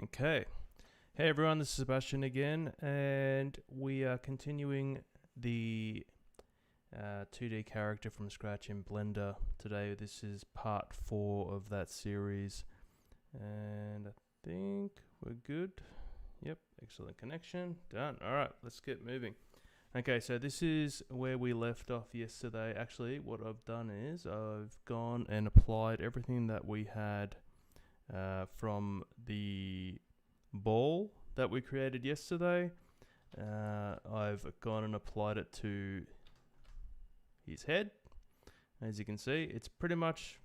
Okay. Hey everyone, this is Sebastian again, and we are continuing the 2D character from scratch in Blender today. This is part 4 of that series, and I think we're good. Yep, excellent connection. Done. Alright, let's get moving. Okay, so this is where we left off yesterday. Actually, what I've done is I've gone and applied everything that we had from the ball that we created yesterday. I've gone and applied it to his head. As you can see, it's pretty much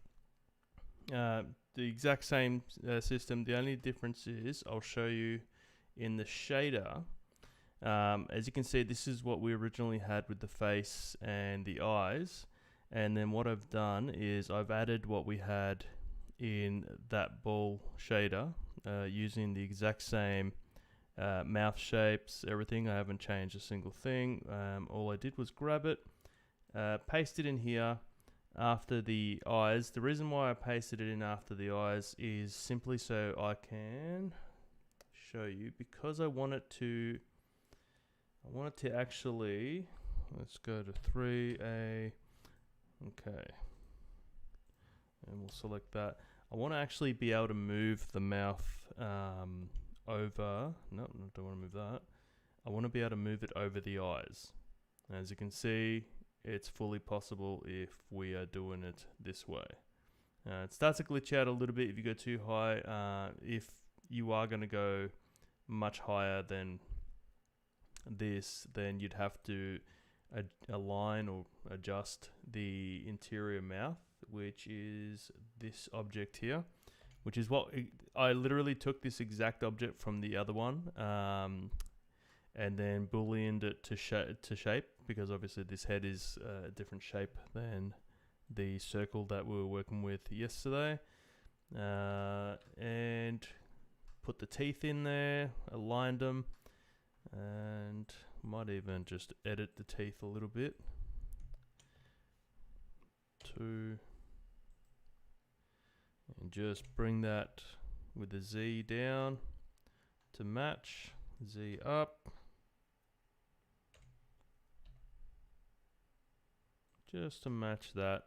the exact same system. The only difference is I'll show you in the shader. As you can see, this is what we originally had with the face and the eyes. And then what I've done is I've added what we had in that ball shader using the exact same mouth shapes, everything. I haven't changed a single thing. All I did was grab it, paste it in here after the eyes. The reason why I pasted it in after the eyes is simply so I can show you, because I want it to actually, let's go to 3A, okay, and we'll select that. I want to actually be able to move the mouth over. No, I don't want to move that. I want to be able to move it over the eyes. As you can see, it's fully possible if we are doing it this way. It starts to glitch out a little bit if you go too high. If you are going to go much higher than this, then you'd have to align or adjust the interior mouth, which is this object here, which is what I literally took this exact object from the other one and then booleaned it to shape, because obviously this head is a different shape than the circle that we were working with yesterday, and put the teeth in there, aligned them, and might even just edit the teeth a little bit to, and just bring that with the Z down to match, Z up, just to match that.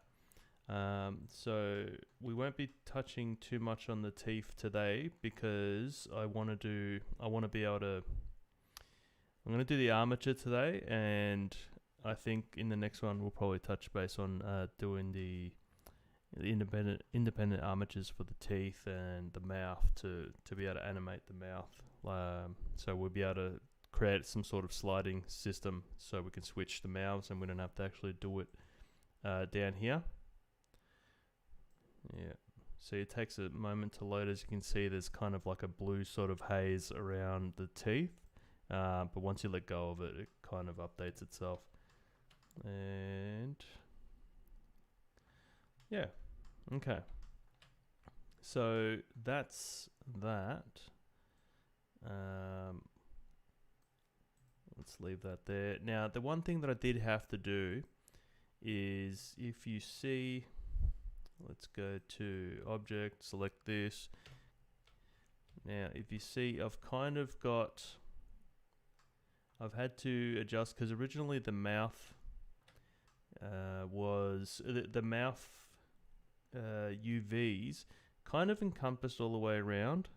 So we won't be touching too much on the teeth today, because I want to be able to, I'm going to do the armature today, and I think in the next one we'll probably touch base on doing the independent armatures for the teeth and the mouth to be able to animate the mouth. So we'll be able to create some sort of sliding system so we can switch the mouths and we don't have to actually do it down here. Yeah. So it takes a moment to load. As you can see, there's kind of like a blue sort of haze around the teeth. But once you let go of it, it kind of updates itself. And yeah, okay. So that's that. Let's leave that there. Now, the one thing that I did have to do is, if you see, let's go to object, select this. Now, if you see, I've had to adjust, because originally the mouth was, the mouth UVs kind of encompassed all the way around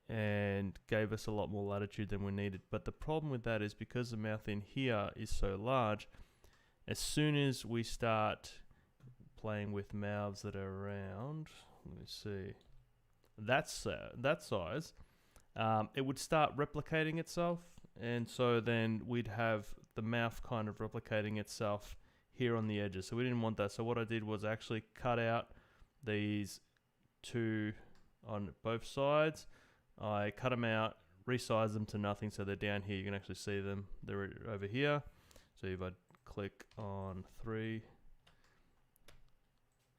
and gave us a lot more latitude than we needed. But the problem with that is, because the mouth in here is so large, as soon as we start playing with mouths that are around, let me see, that size, it would start replicating itself. And so then we'd have the mouth kind of replicating itself here on the edges. So we didn't want that. So what I did was actually cut out these two on both sides. I cut them out, resized them to nothing, so they're down here. You can actually see them. They're over here. So if I click on 3,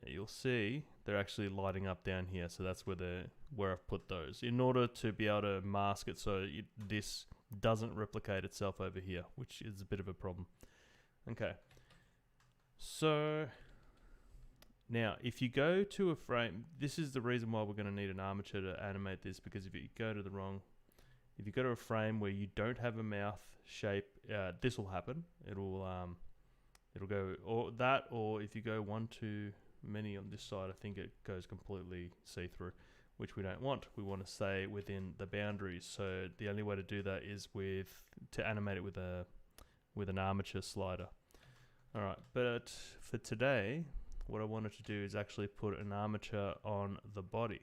you'll see they're actually lighting up down here. So that's where I've put those, in order to be able to mask it so this doesn't replicate itself over here, which is a bit of a problem. Okay, so Now, if you go to a frame, this is the reason why we're going to need an armature to animate this, because if you go to a frame where you don't have a mouth shape, this will happen. It'll go or if you go one too many on this side, I think it goes completely see-through, which we don't want. We want to stay within the boundaries. So the only way to do that is to animate it with an armature slider. All right, but for today, what I wanted to do is actually put an armature on the body.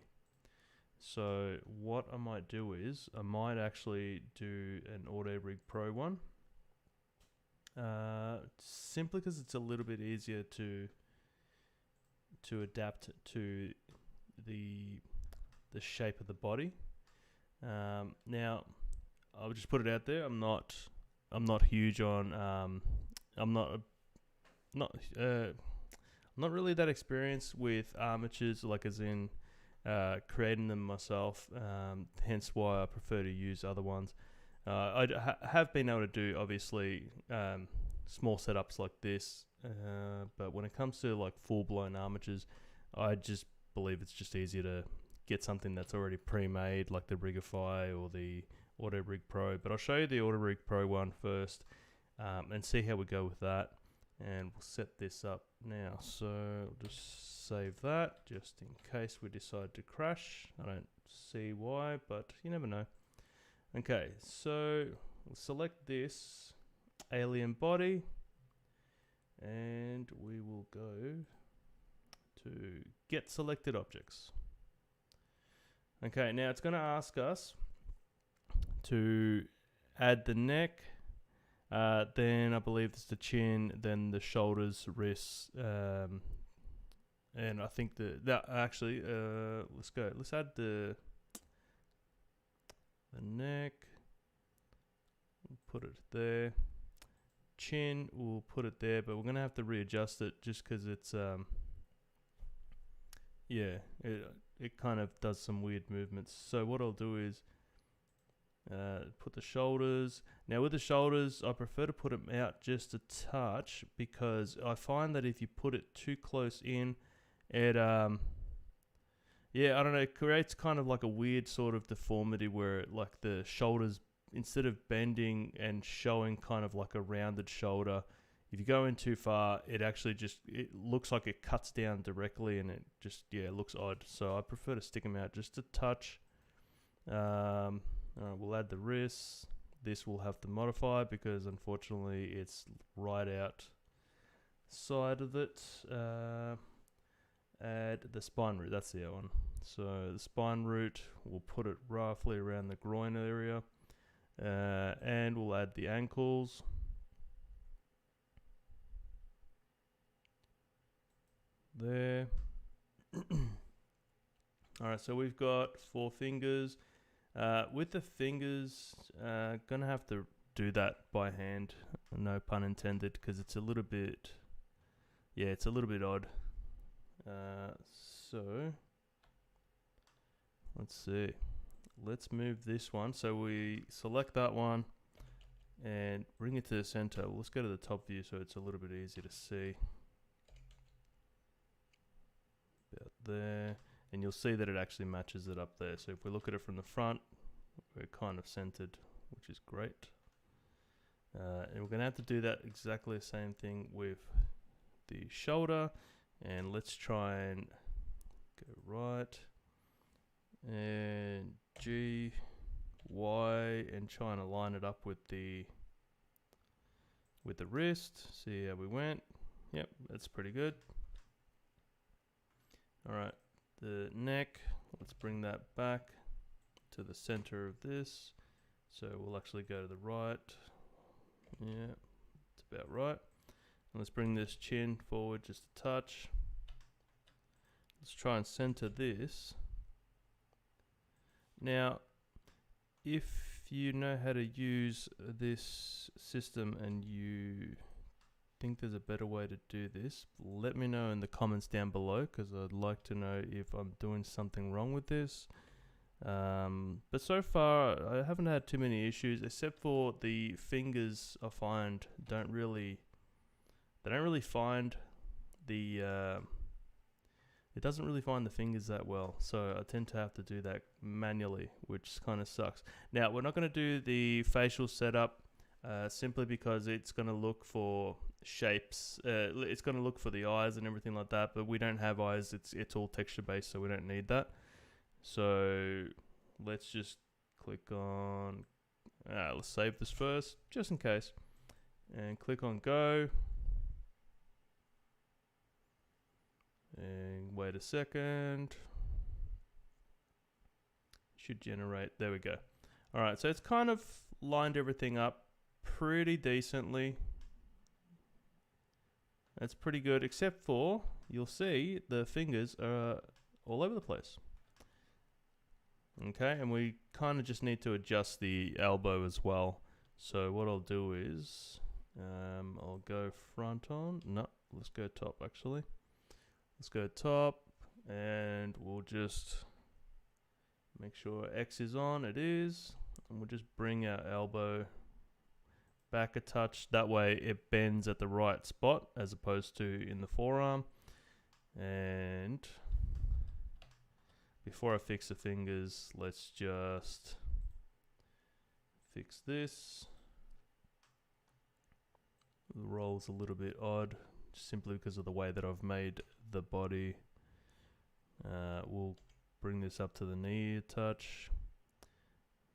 So what I might do is I might actually do an Autorig Pro one, simply because it's a little bit easier to adapt to the shape of the body. Now, I'll just put it out there. I'm not huge on. I'm not really that experienced with armatures, like as in creating them myself. Hence why I prefer to use other ones. I have been able to do obviously small setups like this, but when it comes to like full-blown armatures, I just believe it's just easier to get something that's already pre-made, like the Rigify or the Autorig Pro. But I'll show you the Autorig Pro one first, and see how we go with that. And we'll set this up now. So I'll just save that just in case we decide to crash. I don't see why, but you never know. Okay, so we'll select this alien body, and we will go to get selected objects. Okay, now it's going to ask us to add the neck, then I believe it's the chin, then the shoulders, wrists, and I think let's go. Let's add the neck. We'll put it there. Chin, we'll put it there, but we're gonna have to readjust it just because it's it kind of does some weird movements. So what I'll do is put the shoulders. Now with the shoulders, I prefer to put them out just a touch, because I find that if you put it too close in, it I don't know, it creates kind of like a weird sort of deformity where like the shoulders, instead of bending and showing kind of like a rounded shoulder, if you go in too far, it actually it looks like it cuts down directly, and it just, it looks odd. So I prefer to stick them out just a touch. Alright, we'll add the wrists. This will have to modify because unfortunately it's right out side of it. Add the spine root, that's the other one. So the spine root, we'll put it roughly around the groin area. And we'll add the ankles. There. Alright, so we've got 4 fingers. With the fingers, gonna have to do that by hand, no pun intended, because it's a little bit, it's a little bit odd. So let's see. Let's move this one. So we select that one and bring it to the center. Well, let's go to the top view so it's a little bit easier to see. About there. And you'll see that it actually matches it up there. So if we look at it from the front, we're kind of centered, which is great. And we're going to have to do that exactly the same thing with the shoulder. And let's try and go right. And G, Y, and trying to line it up with the wrist. See how we went. Yep, that's pretty good. All right. The neck, let's bring that back to the center of this. So we'll actually go to the right. Yeah, it's about right. And let's bring this chin forward just a touch. Let's try and center this. Now, if you know how to use this system and you think there's a better way to do this, let me know in the comments down below, because I'd like to know if I'm doing something wrong with this. But so far I haven't had too many issues, except for the fingers. I find they don't really find the it doesn't really find the fingers that well. So I tend to have to do that manually, which kind of sucks. Now, we're not going to do the facial setup simply because it's going to look for shapes. It's going to look for the eyes and everything like that, but we don't have eyes. It's all texture based, so we don't need that. So let's just click on, let's save this first, just in case. And click on go. And wait a second. Should generate, there we go. All right, so it's kind of lined everything up pretty decently. That's pretty good, except for, you'll see the fingers are all over the place. Okay, and we kind of just need to adjust the elbow as well. So what I'll do is, I'll go front on. No, let's go top actually. Let's go top, and we'll just make sure X is on. It is. And we'll just bring our elbow back a touch. That way it bends at the right spot as opposed to in the forearm. And before I fix the fingers, let's just fix this. The roll's a little bit odd, simply because of the way that I've made the body. We'll bring this up to the knee a touch.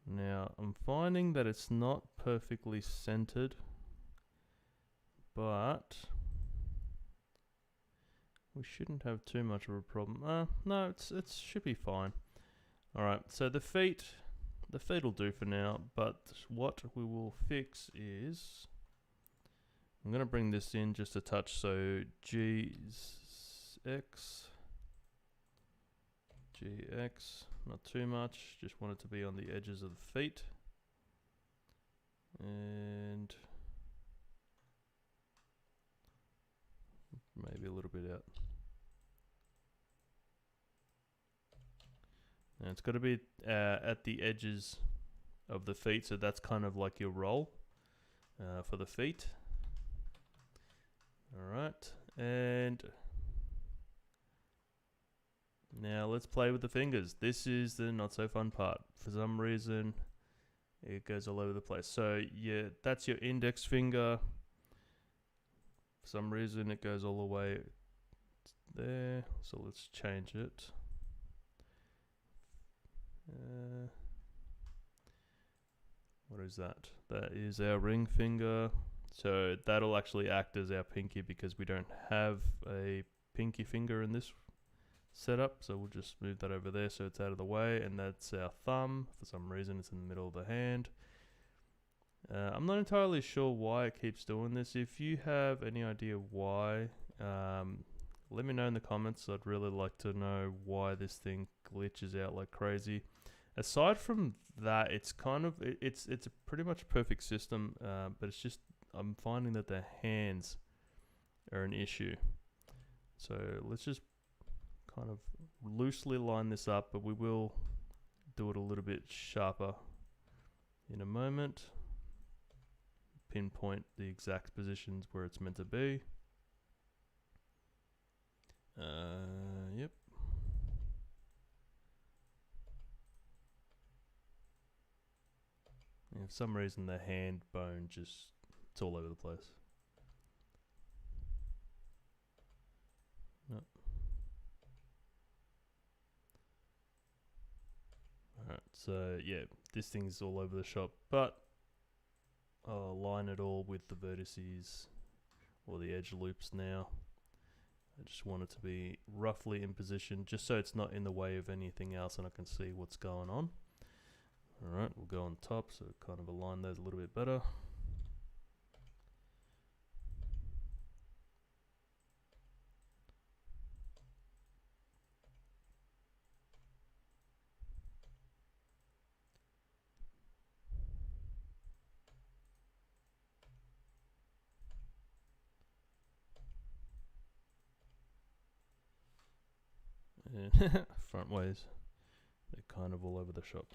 Now, I'm finding that it's not perfectly centered, but we shouldn't have too much of a problem. No, it should be fine. Alright, so the feet will do for now, but what we will fix is, I'm going to bring this in just a touch, so GX, not too much, just want it to be on the edges of the feet. And maybe a little bit out. And it's got to be at the edges of the feet, so that's kind of like your roll for the feet. Alright, and now let's play with the fingers. This is the not so fun part. For some reason, it goes all over the place. So yeah, that's your index finger. For some reason, it goes all the way there. So let's change it. What is that? That is our ring finger. So that'll actually act as our pinky because we don't have a pinky finger in this setup. So we'll just move that over there so it's out of the way. And that's our thumb. For some reason, it's in the middle of the hand. I'm not entirely sure why it keeps doing this. If you have any idea why, let me know in the comments. I'd really like to know why this thing glitches out like crazy. Aside from that, it's kind of, it's a pretty much perfect system, but it's just, I'm finding that the hands are an issue. So let's just kind of loosely line this up, but we will do it a little bit sharper in a moment. Pinpoint the exact positions where it's meant to be. Yep. And for some reason the hand bone just, it's all over the place. No. Alright, so yeah, this thing's all over the shop, but I'll align it all with the vertices or the edge loops now. I just want it to be roughly in position just so it's not in the way of anything else and I can see what's going on. Alright, we'll go on top so kind of align those a little bit better. And front ways, they're kind of all over the shop.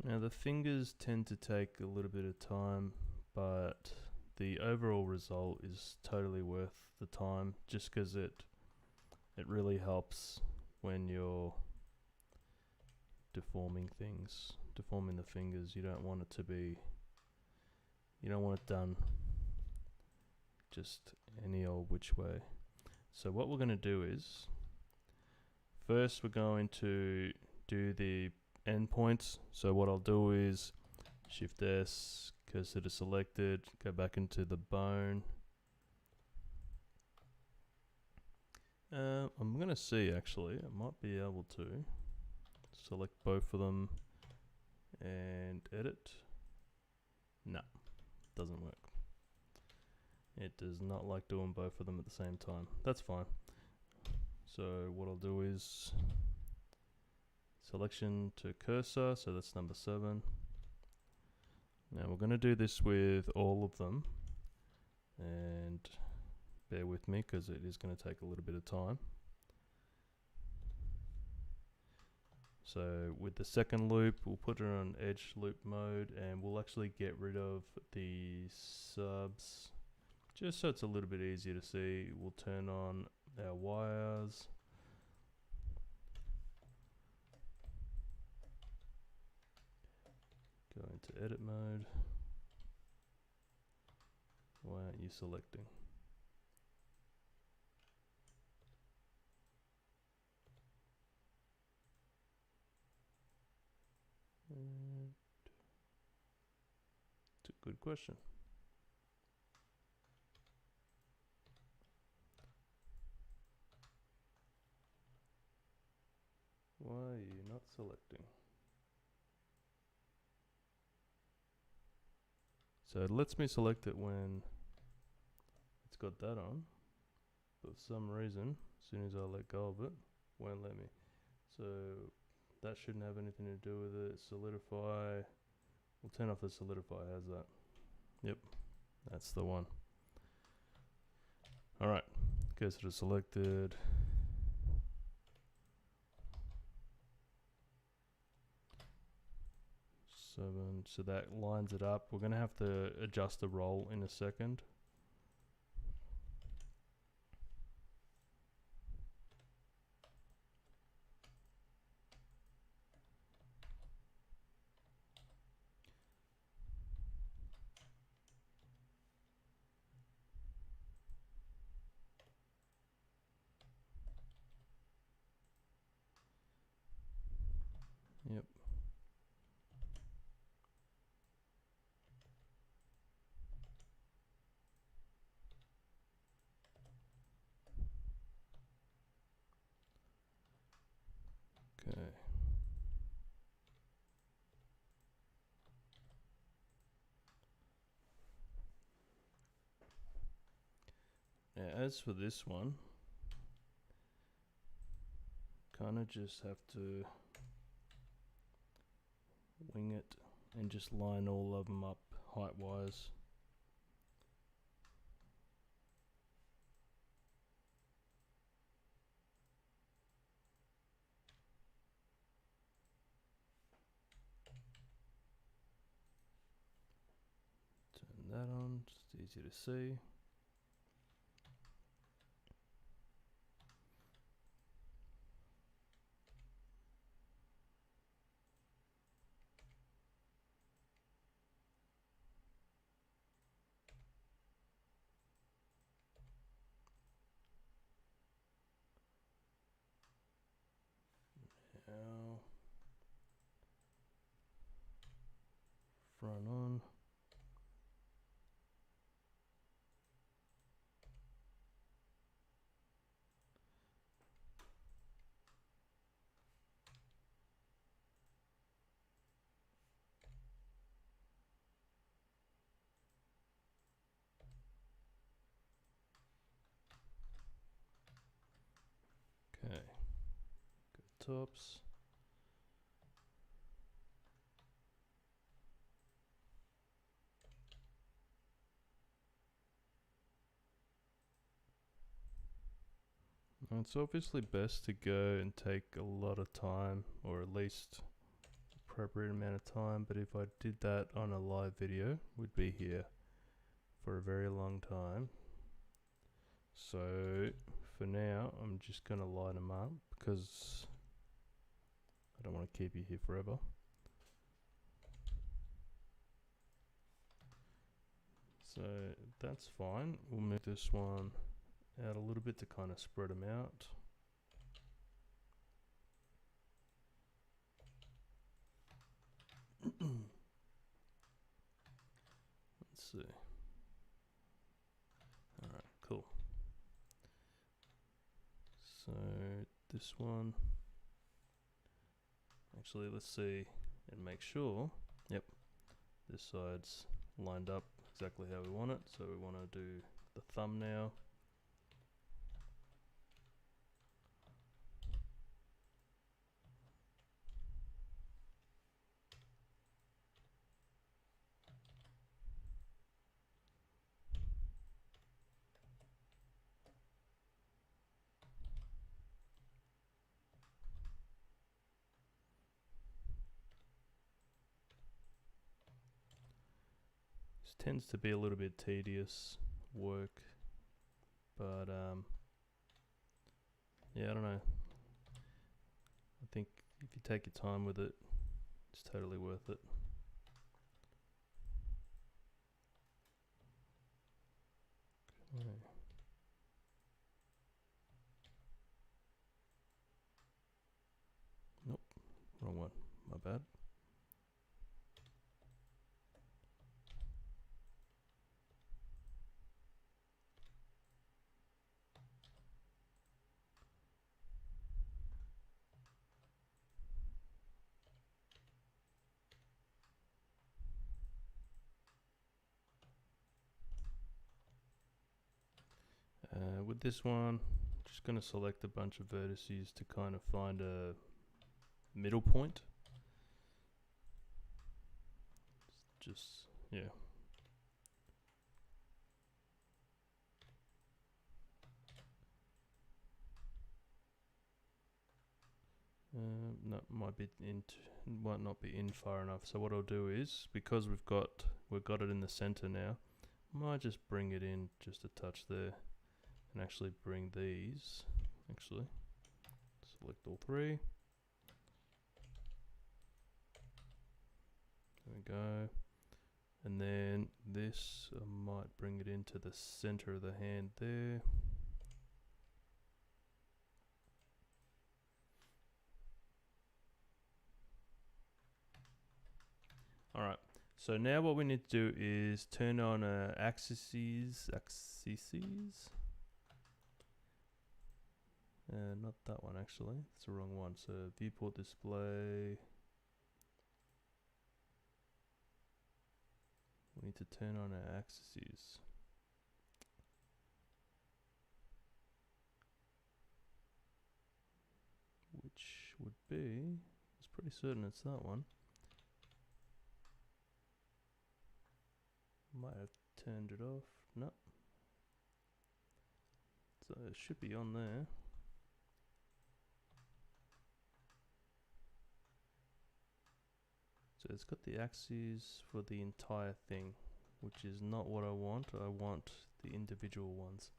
Now the fingers tend to take a little bit of time, but the overall result is totally worth the time, just because it really helps when you're deforming things, deforming the fingers. You don't want it done just any old which way. So what we're going to do is, first we're going to do the endpoints. So what I'll do is Shift S, cursor to selected, go back into the bone. I'm going to see, actually, I might be able to select both of them and edit. No, doesn't work. It does not like doing both of them at the same time. That's fine. So what I'll do is selection to cursor, so that's number 7. Now we're going to do this with all of them, and bear with me because it is going to take a little bit of time. So with the second loop, we'll put it on edge loop mode, and we'll actually get rid of the subs just so it's a little bit easier to see. We'll turn on our wires. Go into edit mode. Why aren't you selecting? It's a good question. Why are you not selecting? So it lets me select it when it's got that on, but for some reason, as soon as I let go of it, won't let me. So that shouldn't have anything to do with it. Solidify. We'll turn off the solidify. How's that? Yep, that's the one. Alright, cursor to selected. So that lines it up. We're going to have to adjust the roll in a second. Yep. Okay. Now, as for this one, kind of just have to wing it and just line all of them up height-wise. Turn that on, just easier to see. Now, front on. Okay, go tops. It's obviously best to go and take a lot of time, or at least appropriate amount of time, but if I did that on a live video, we'd be here for a very long time. So for now, I'm just going to line them up because I don't want to keep you here forever. So that's fine. We'll move this one out a little bit to kind of spread them out. Let's see. Alright, cool. So this one, actually let's see and make sure, yep, this side's lined up exactly how we want it. So we want to do the thumbnail. This tends to be a little bit tedious work, but yeah, I don't know. I think if you take your time with it, it's totally worth it. Okay. Nope, wrong one, my bad. With this one, just going to select a bunch of vertices to kind of find a middle point. Just, yeah. No, might not be in far enough. So what I'll do is, because we've got it in the center now, might just bring it in just a touch there, and actually bring these. Actually, select all three. There we go. And then this, I might bring it into the center of the hand there. Alright, so now what we need to do is turn on axes. Not that one actually, it's the wrong one. So viewport display. We need to turn on our axes. Which would be, it's pretty certain it's that one. Might have turned it off. No. So it should be on there. So it's got the axes for the entire thing, which is not what I want. I want the individual ones.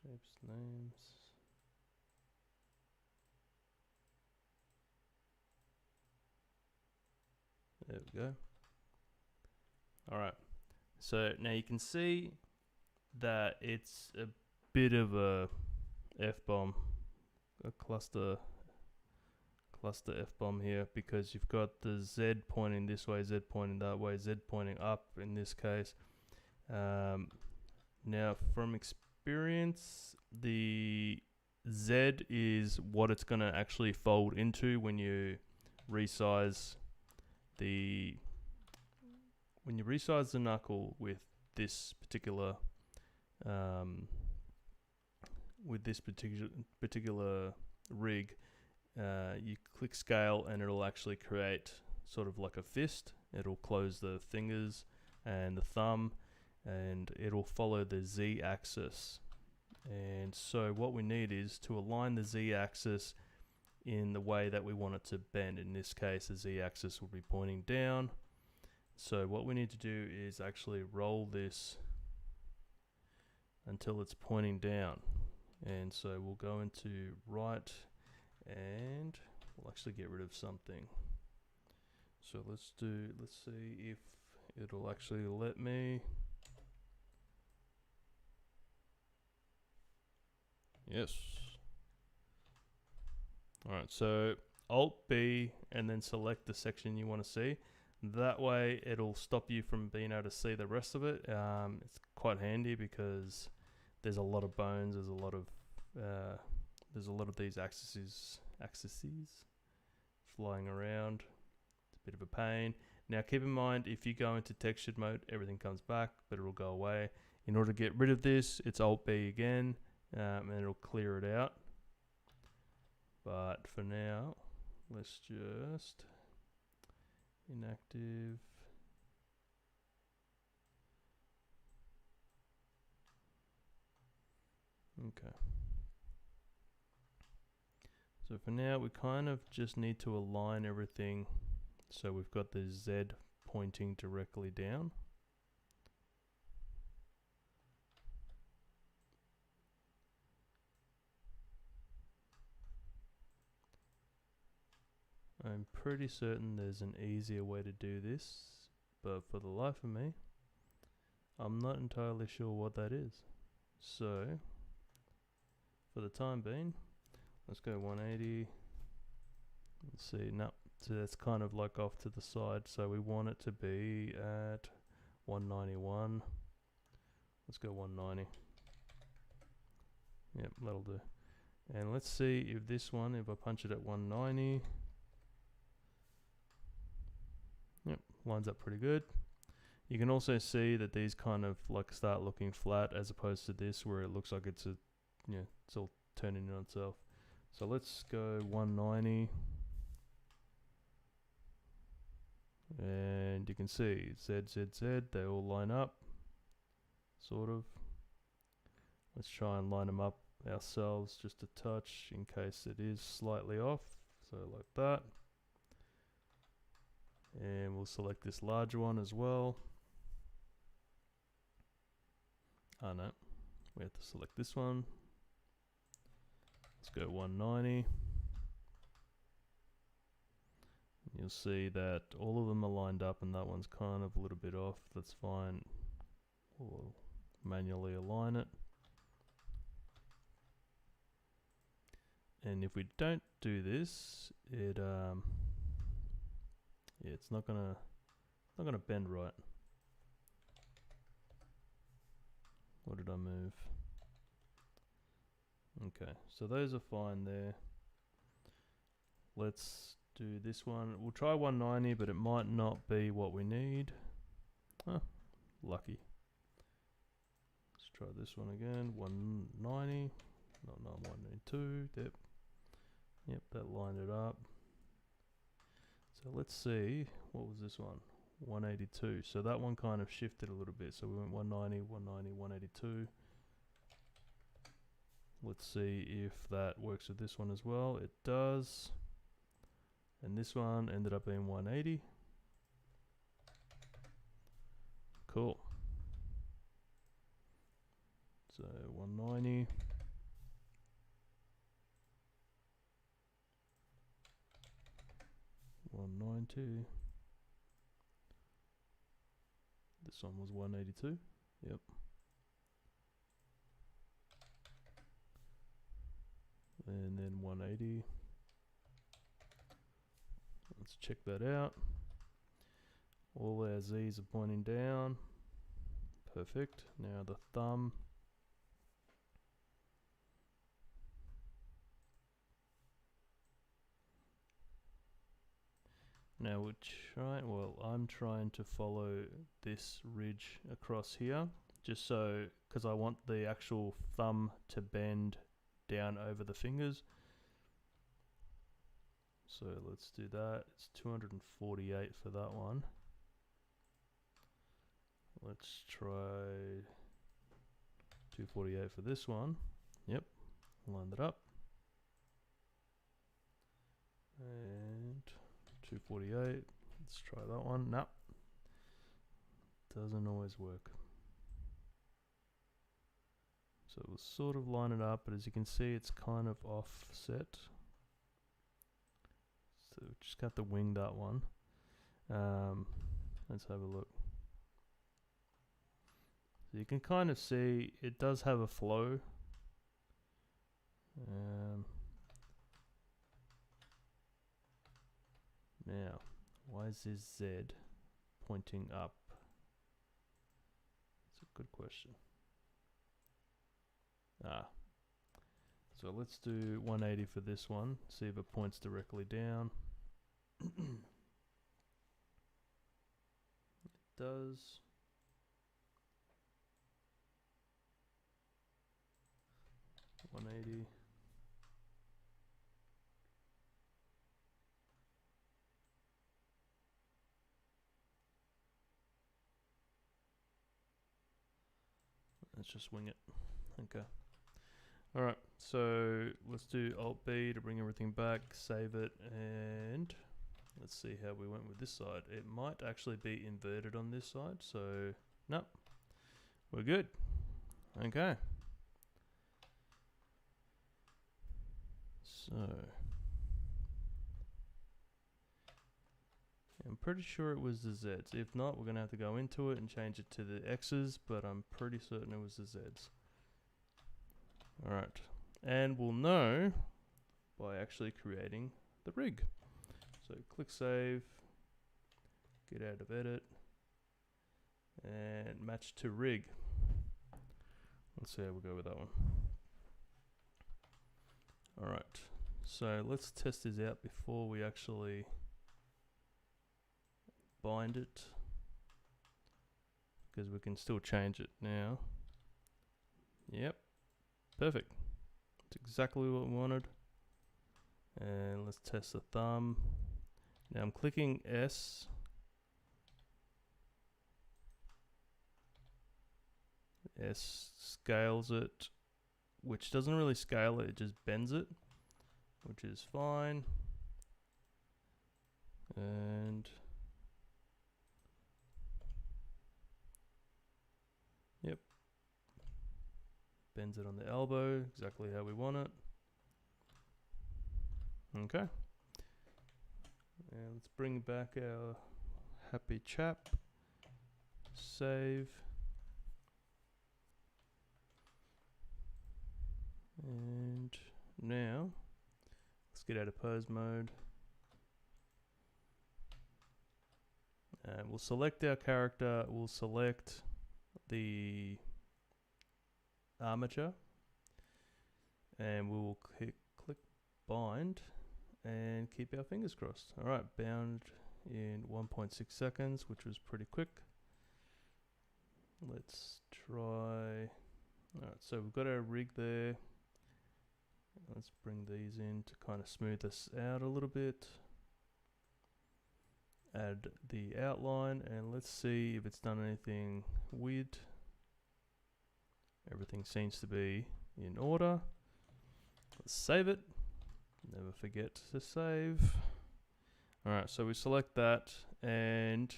Shapes, names. There we go. Alright, so now you can see that it's a bit of a F-bomb, a cluster F-bomb here, because you've got the Z pointing this way, Z pointing that way, Z pointing up in this case. Now from experience, the Z is what it's going to actually fold into when you resize the knuckle with this particular with this particular rig, you click scale and it'll actually create sort of like a fist. It'll close the fingers and the thumb, and it'll follow the Z axis. And so what we need is to align the Z axis in the way that we want it to bend. In this case, the Z axis will be pointing down. So what we need to do is actually roll this until it's pointing down. And so we'll go into right, and we'll actually get rid of something. So let's see if it'll actually let me. Yes. Alright, so Alt B and then select the section you want to see. That way it'll stop you from being able to see the rest of it. It's quite handy because there's a lot of bones, there's a lot of these axes flying around. It's a bit of a pain. Now keep in mind, if you go into textured mode, everything comes back, but it'll go away. In order to get rid of this, it's Alt B again, and it'll clear it out. But for now, let's just inactive. Okay. So for now, we kind of just need to align everything so we've got the Z pointing directly down. I'm pretty certain there's an easier way to do this, but for the life of me, I'm not entirely sure what that is. So, for the time being, let's go 180. Let's see, no, so that's kind of like off to the side, so we want it to be at 191. Let's go 190. Yep, that'll do. And let's see if this one, if I punch it at 190, yep, lines up pretty good. You can also see that these kind of like start looking flat as opposed to this where it looks like it's a, it's all turning on itself. So let's go 190. And you can see Z, Z, Z, they all line up, sort of. Let's try and line them up ourselves just a touch in case it is slightly off, so like that. And we'll select this larger one as well. Oh no, we have to select this one. Let's go 190. You'll see that all of them are lined up and that one's kind of a little bit off. That's fine. We'll manually align it. And if we don't do this, it it's not gonna bend right. What did I move? Okay, so those are fine there. Let's do this one. We'll try 190, but it might not be what we need. Oh, lucky. Let's try this one again. 190. No, 192. Yep, that lined it up. So let's see, what was this one? 182. So that one kind of shifted a little bit. So we went 190, 190, 182. Let's see if that works with this one as well. It does. And this one ended up being 180. Cool. So 190. This one was 182. Yep. And then 180. Let's check that out. All our Z's are pointing down. Perfect. Now the thumb. Now I'm trying to follow this ridge across here, just so, because I want the actual thumb to bend down over the fingers. So let's do that. It's 248 for that one. Let's try 248 for this one. Yep, line that up. And 248. Let's try that one. Nope. Doesn't always work. So we'll sort of line it up, but as you can see, it's kind of offset. So just got to wing that one. Let's have a look. So you can kind of see it does have a flow. Now, why is this Z pointing up? That's a good question. So let's do 180 for this one. See if it points directly down. It does. $180. Let's just wing it. Okay. Alright, so let's do Alt B to bring everything back, save it, and let's see how we went with this side. It might actually be inverted on this side, so nope, we're good. Okay. So I'm pretty sure it was the Z's. If not, we're going to have to go into it and change it to the X's, but I'm pretty certain it was the Z's. Alright, and we'll know by actually creating the rig. So click save, get out of edit, and match to rig. Let's see how we go with that one. Alright, so let's test this out before we actually bind it, because we can still change it now. Yep, perfect. It's exactly what we wanted. And let's test the thumb. Now I'm clicking S. S scales it, which doesn't really scale it, it just bends it, which is fine. And yep, bends it on the elbow, exactly how we want it. Okay. And let's bring back our happy chap. Save. And now, let's get out of pose mode. And we'll select our character, we'll select the armature, and we will click bind and keep our fingers crossed. Alright, bound in 1.6 seconds, which was pretty quick. Let's try. Alright, so we've got our rig there. Let's bring these in to kind of smooth this out a little bit. Add the outline, and let's see if it's done anything weird. Everything seems to be in order. Let's save it. Never forget to save. Alright, so we select that, and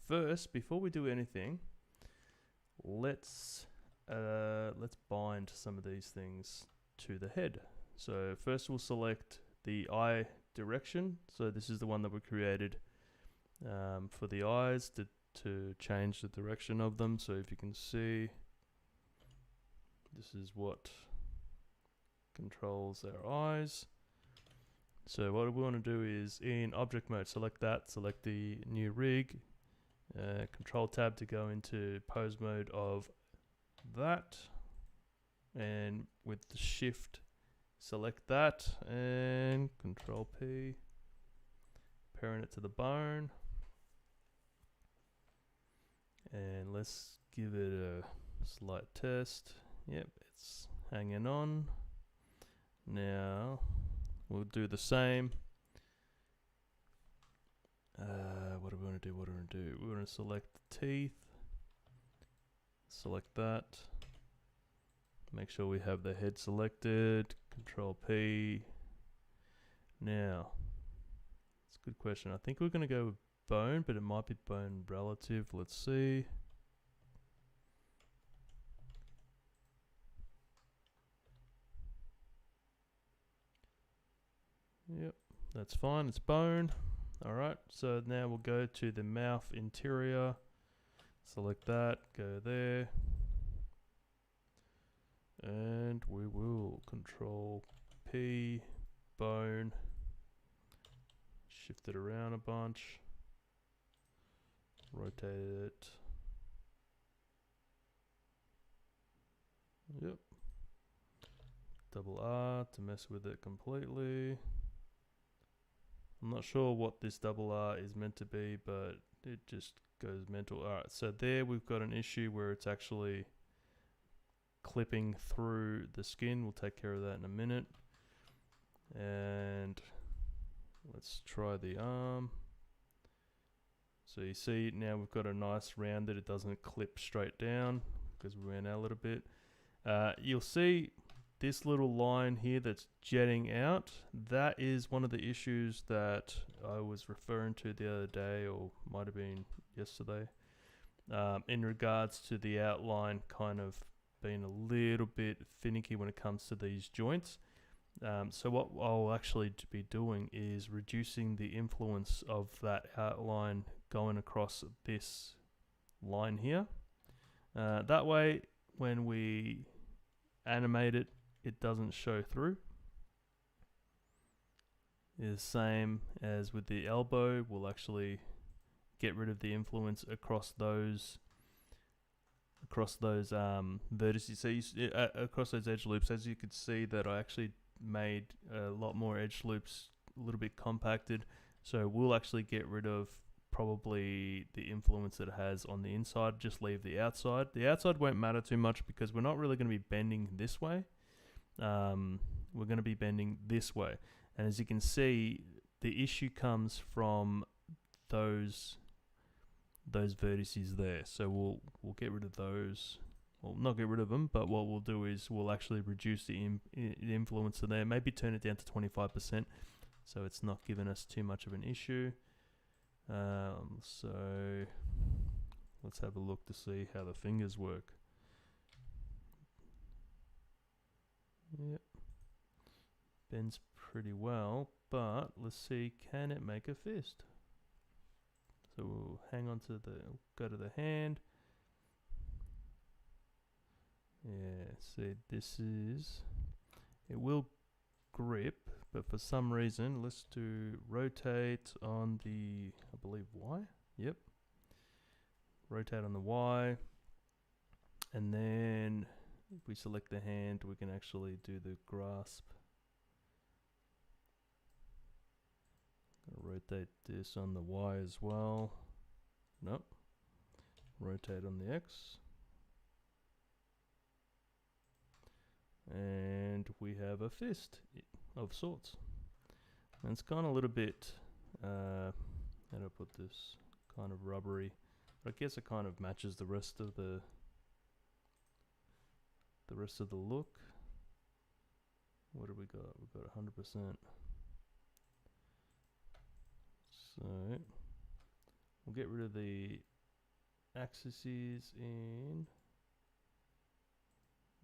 first, before we do anything, let's bind some of these things to the head. So first we'll select the eye direction. So this is the one that we created for the eyes to change the direction of them. So if you can see, this is what controls our eyes. So what we want to do is in object mode, select that, select the new rig, control tab to go into pose mode of that, and with the shift select that and control P, parent it to the bone, and let's give it a slight test. Yep, it's hanging on. Now we'll do the same. What do we want to do? What do we want to do? We want to select the teeth. Select that. Make sure we have the head selected. Control P. Now, it's a good question. I think we're going to go with bone, but it might be bone relative. Let's see. Yep, that's fine. It's bone. Alright, so now we'll go to the mouth interior. Select that. Go there. And we will Control P, bone, shift it around a bunch, rotate it. Yep. Double R to mess with it completely. I'm not sure what this double R is meant to be, but it just goes mental. Alright, so there we've got an issue where it's actually clipping through the skin. We'll take care of that in a minute. And let's try the arm. So you see now we've got a nice round that it doesn't clip straight down because we ran out a little bit. You'll see this little line here that's jetting out. That is one of the issues that I was referring to the other day, or might have been yesterday, in regards to the outline kind of being a little bit finicky when it comes to these joints. So what I'll actually be doing is reducing the influence of that outline going across this line here. That way, when we animate it, it doesn't show through. It's the same as with the elbow. We'll actually get rid of the influence across those vertices. So across those edge loops, as you could see that I actually made a lot more edge loops, a little bit compacted. So we'll actually get rid of probably the influence that it has on the inside, just leave the outside. The outside won't matter too much because we're not really going to be bending this way. We're going to be bending this way. And as you can see, the issue comes from those vertices there. So we'll get rid of those. Well, not get rid of them, but what we'll do is we'll actually reduce the influence of there. Maybe turn it down to 25%, so it's not giving us too much of an issue. So let's have a look to see how the fingers work. Yep, bends pretty well, but let's see, can it make a fist? So we'll hang on to go to the hand. Yeah, see, it will grip, but for some reason, let's do rotate on the, I believe Y. Yep. Rotate on the Y. And then if we select the hand, we can actually do the grasp. Rotate this on the Y as well. Nope. Rotate on the X. And we have a fist of sorts. And it's kind of a little bit, how do I put this, kind of rubbery. But I guess it kind of matches the rest of the look. What have we got? We've got 100%. So we'll get rid of the axes in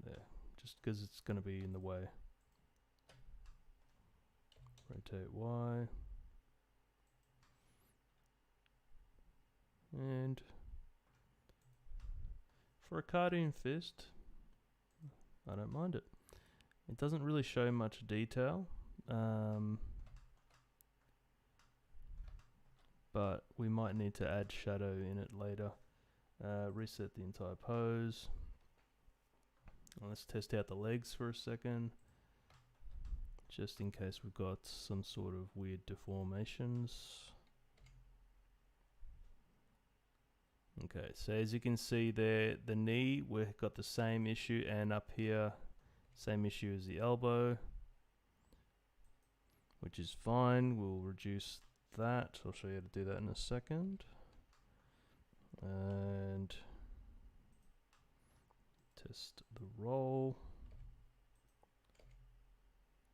there, just because it's going to be in the way. Rotate Y. And for a cartoon fist, I don't mind it. It doesn't really show much detail, but we might need to add shadow in it later. Reset the entire pose. Let's test out the legs for a second, just in case we've got some sort of weird deformations. Okay, so as you can see there, the knee, we've got the same issue, and up here, same issue as the elbow. which is fine. We'll reduce that. I'll show you how to do that in a second. And test the roll.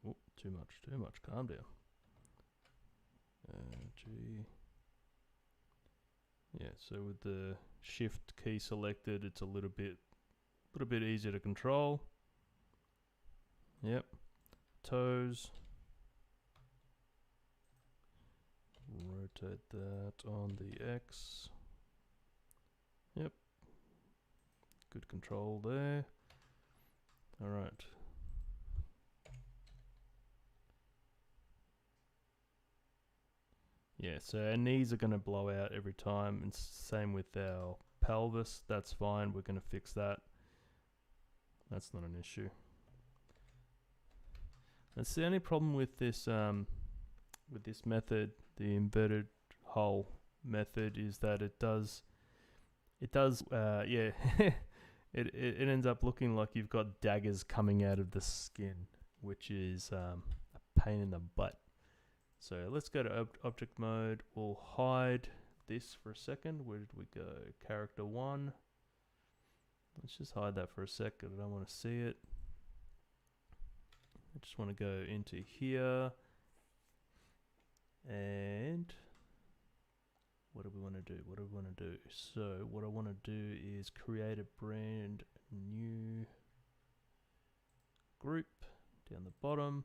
Oh, too much. Calm down. G. Yeah, so with the shift key selected, it's a little bit easier to control. Yep. Toes. Rotate that on the X. Yep. Good control there. All right. Yeah, so our knees are going to blow out every time, and same with our pelvis. That's fine. We're going to fix that. That's not an issue. That's the only problem with this method, the inverted hull method, is that it does yeah, it ends up looking like you've got daggers coming out of the skin, which is a pain in the butt. So let's go to object mode. We'll hide this for a second. Where did we go? Character 1. Let's just hide that for a second. I don't want to see it. I just want to go into here. And what do we want to do? So what I want to do is create a brand new group down the bottom.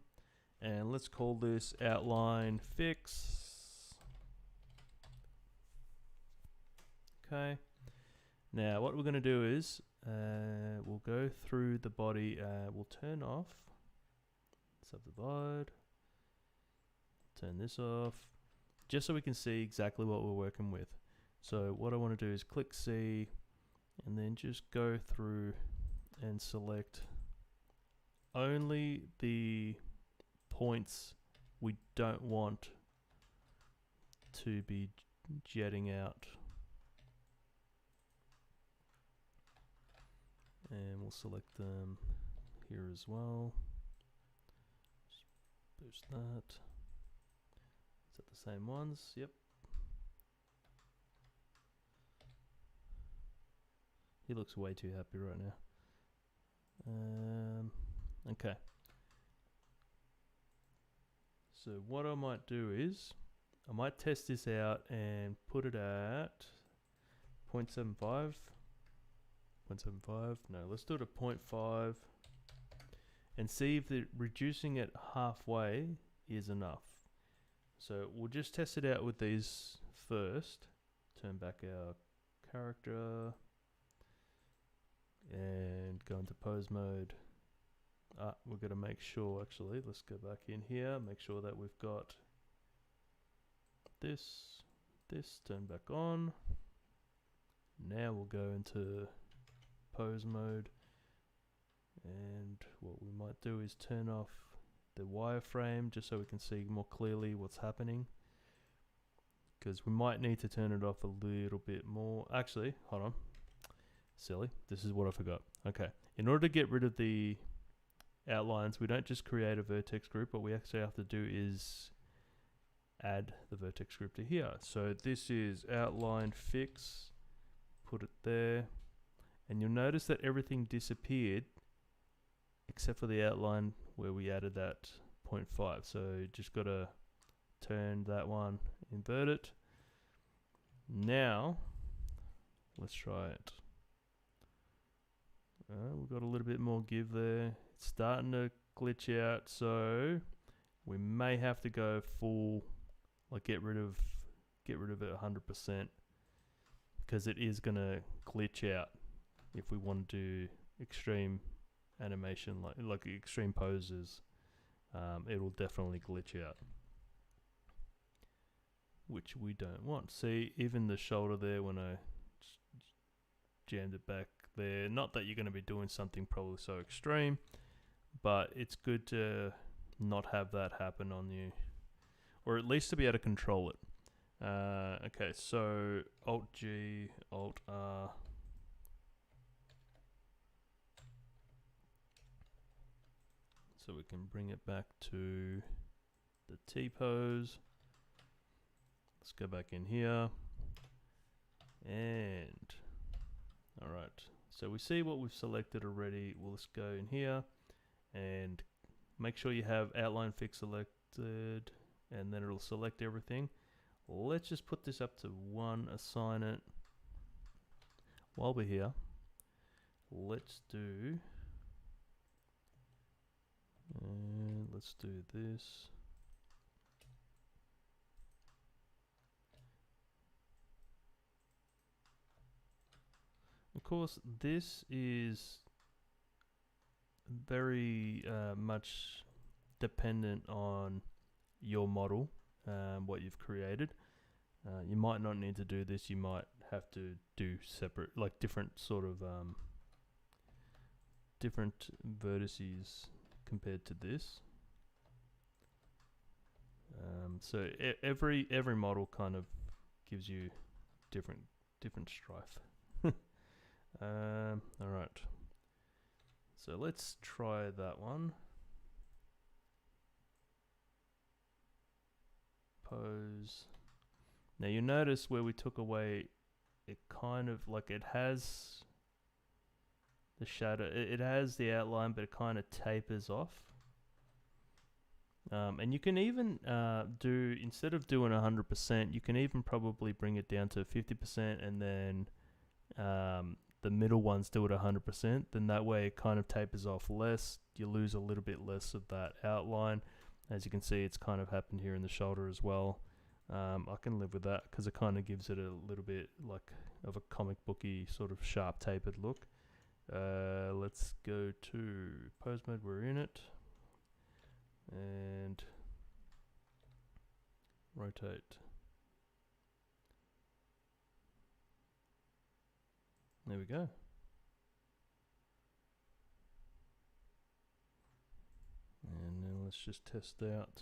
And let's call this outline fix. Okay. Now what we're going to do is we'll go through the body. We'll turn off subdivide. Turn this off, just so we can see exactly what we're working with. So what I want to do is click C, and then just go through and select only the points we don't want to be jetting out, and we'll select them here as well. Just boost that. Is that the same ones? Yep. He looks way too happy right now. Okay. So what I might do is, I might test this out and put it at 0.75. 0.75. No, let's do it at 0.5 and see if reducing it halfway is enough. So we'll just test it out with these first. Turn back our character and go into pose mode. We're going to make sure, actually, let's go back in here, make sure that we've got this, turn back on. Now we'll go into pose mode, and what we might do is turn off the wireframe just so we can see more clearly what's happening, because we might need to turn it off a little bit more. Actually, hold on, silly, this is what I forgot. Okay, in order to get rid of the outlines, we don't just create a vertex group. What we actually have to do is add the vertex group to here. So this is outline fix, put it there, and you'll notice that everything disappeared except for the outline where we added that 0.5. So just got to turn that one, invert it. Now let's try it. We've got a little bit more give there. It's starting to glitch out, so we may have to go full, like get rid of it 100%, because it is gonna glitch out if we want to do extreme animation, like extreme poses. It will definitely glitch out, which we don't want. See, even the shoulder there, when I jammed it back there, not that you're going to be doing something probably so extreme, but it's good to not have that happen on you, or at least to be able to control it. Okay, so Alt G, Alt R. So we can bring it back to the T-pose. Let's go back in here. And alright, so we see what we've selected already. We'll just go in here and make sure you have outline fix selected, and then it'll select everything. Let's just put this up to 1, assign it. While we're here, let's do this. Of course, this is very much dependent on your model, what you've created. You might not need to do this. You might have to do separate, like different sort of different vertices compared to this. So every model kind of gives you different strife. All right. So let's try that one. Pose. Now you notice where we took away, it kind of like it has the shadow, it has the outline, but it kind of tapers off. And you can even do, instead of doing 100%, you can even probably bring it down to 50%, and then the middle ones do it 100%. Then that way it kind of tapers off less. You lose a little bit less of that outline. As you can see, it's kind of happened here in the shoulder as well. I can live with that because it kind of gives it a little bit like of a comic booky sort of sharp tapered look. Let's go to pose mode. We're in it, and rotate. There we go. And then let's just test out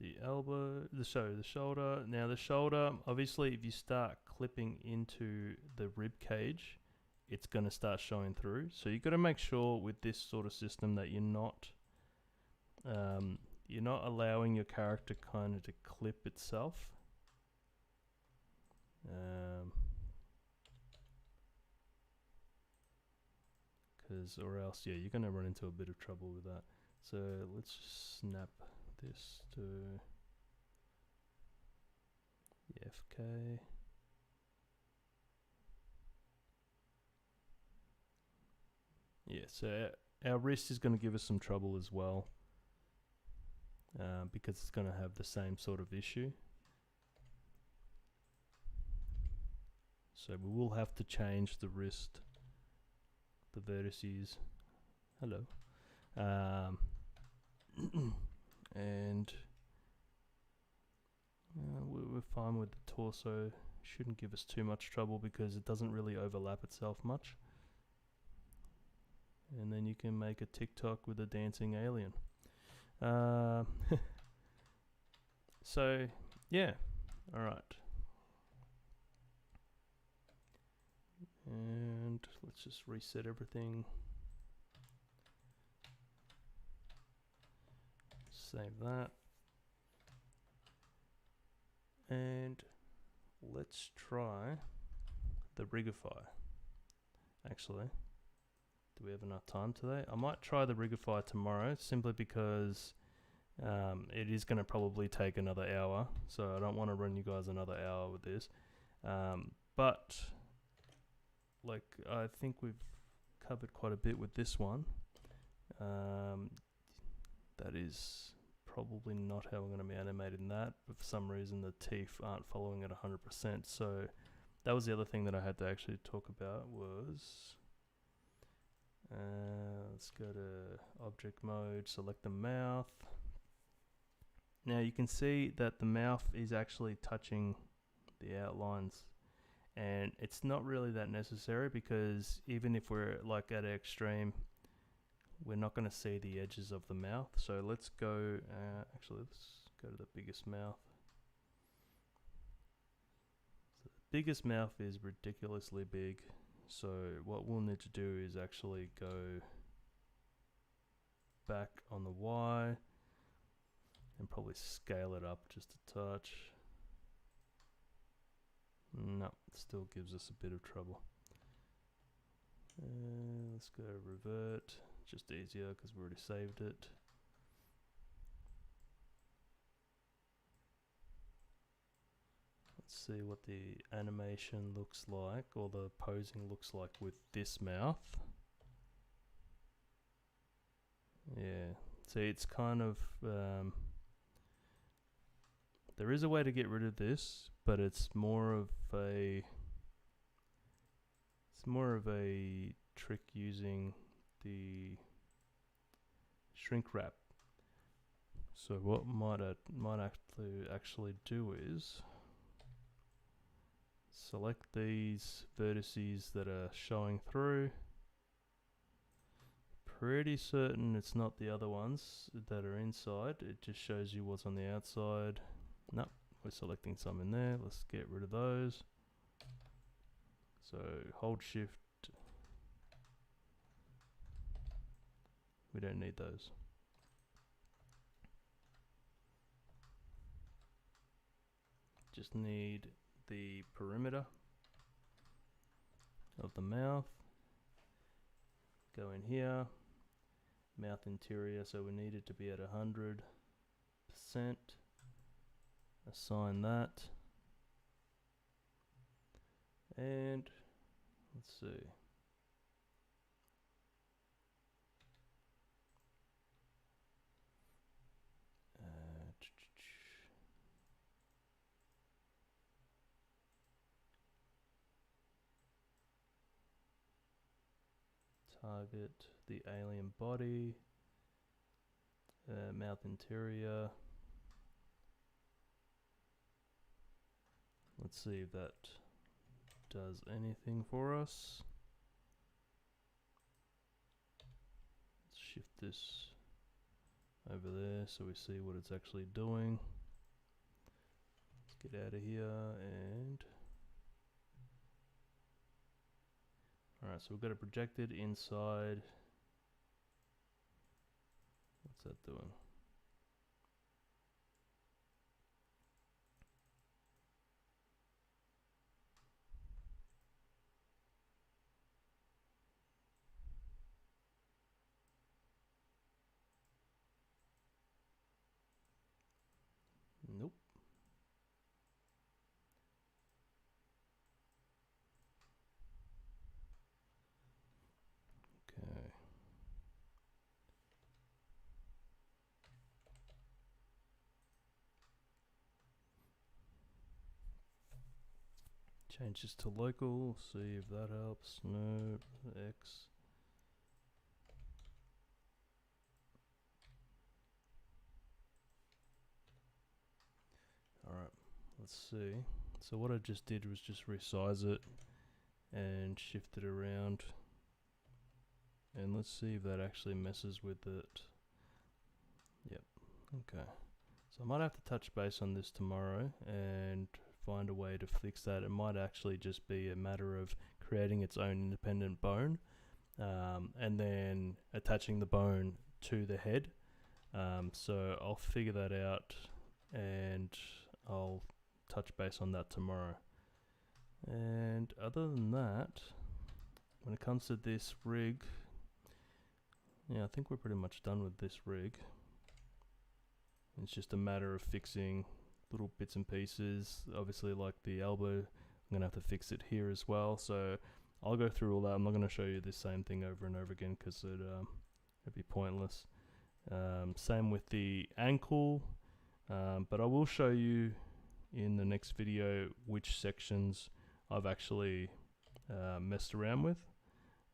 the elbow, the shoulder. Now the shoulder, obviously if you start clipping into the rib cage, it's going to start showing through. So you've got to make sure with this sort of system that you're not allowing your character kind of to clip itself. Or else, yeah, you're going to run into a bit of trouble with that. So let's just snap this to the FK. Yeah, so our wrist is going to give us some trouble as well, because it's going to have the same sort of issue. So we will have to change the wrist, the vertices. Hello. And we're fine with the torso. Shouldn't give us too much trouble because it doesn't really overlap itself much. And then you can make a TikTok with a dancing alien. So yeah, all right. And let's just reset everything. Save that. And let's try the Rigify. Actually, do we have enough time today? I might try the Rigify tomorrow, simply because it is going to probably take another hour. So I don't want to run you guys another hour with this. But like, I think we've covered quite a bit with this one. That is probably not how we're going to be animating that, but for some reason the teeth aren't following at 100%. So that was the other thing that I had to actually talk about was, let's go to object mode, select the mouth. Now you can see that the mouth is actually touching the outlines, and it's not really that necessary, because even if we're like at an extreme, we're not going to see the edges of the mouth. So let's go, actually let's go to the biggest mouth. So the biggest mouth is ridiculously big. So what we'll need to do is actually go back on the Y, and probably scale it up just a touch. No, it still gives us a bit of trouble. Let's go revert, just easier because we already saved it. Let's see what the animation looks like, or the posing looks like with this mouth. Yeah, see, it's kind of there is a way to get rid of this, but it's more of a trick using the shrink wrap. So what might actually do is select these vertices that are showing through. Pretty certain it's not the other ones that are inside. It just shows you what's on the outside. Nope, we're selecting some in there. Let's get rid of those. So hold shift. We don't need those. Just need the perimeter of the mouth. Go in here. Mouth interior, so we need it to be at 100%. Assign that. And let's see. Target the alien body, mouth interior. Let's see if that does anything for us. Let's shift this over there so we see what it's actually doing. Let's get out of here and alright, so we've got it projected inside. What's that doing? Nope. Okay. Change this to local, see if that helps. No, X. Alright, let's see. So what I just did was just resize it and shift it around. And let's see if that actually messes with it. Yep, okay. So I might have to touch base on this tomorrow and find a way to fix that. It might actually just be a matter of creating its own independent bone and then attaching the bone to the head. So I'll figure that out and I'll touch base on that tomorrow. And other than that, when it comes to this rig, yeah, I think we're pretty much done with this rig. It's just a matter of fixing little bits and pieces. Obviously, like the elbow, I'm gonna have to fix it here as well. So I'll go through all that. I'm not gonna show you the same thing over and over again because it'd be pointless. Same with the ankle, but I will show you in the next video which sections I've actually messed around with.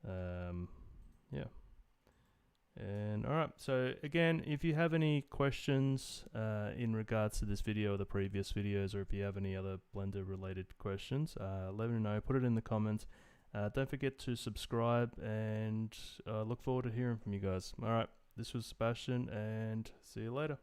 Yeah. And alright, so again, if you have any questions in regards to this video or the previous videos, or if you have any other Blender related questions, let me know, put it in the comments. Don't forget to subscribe, and look forward to hearing from you guys. Alright, this was Sebastian, and see you later.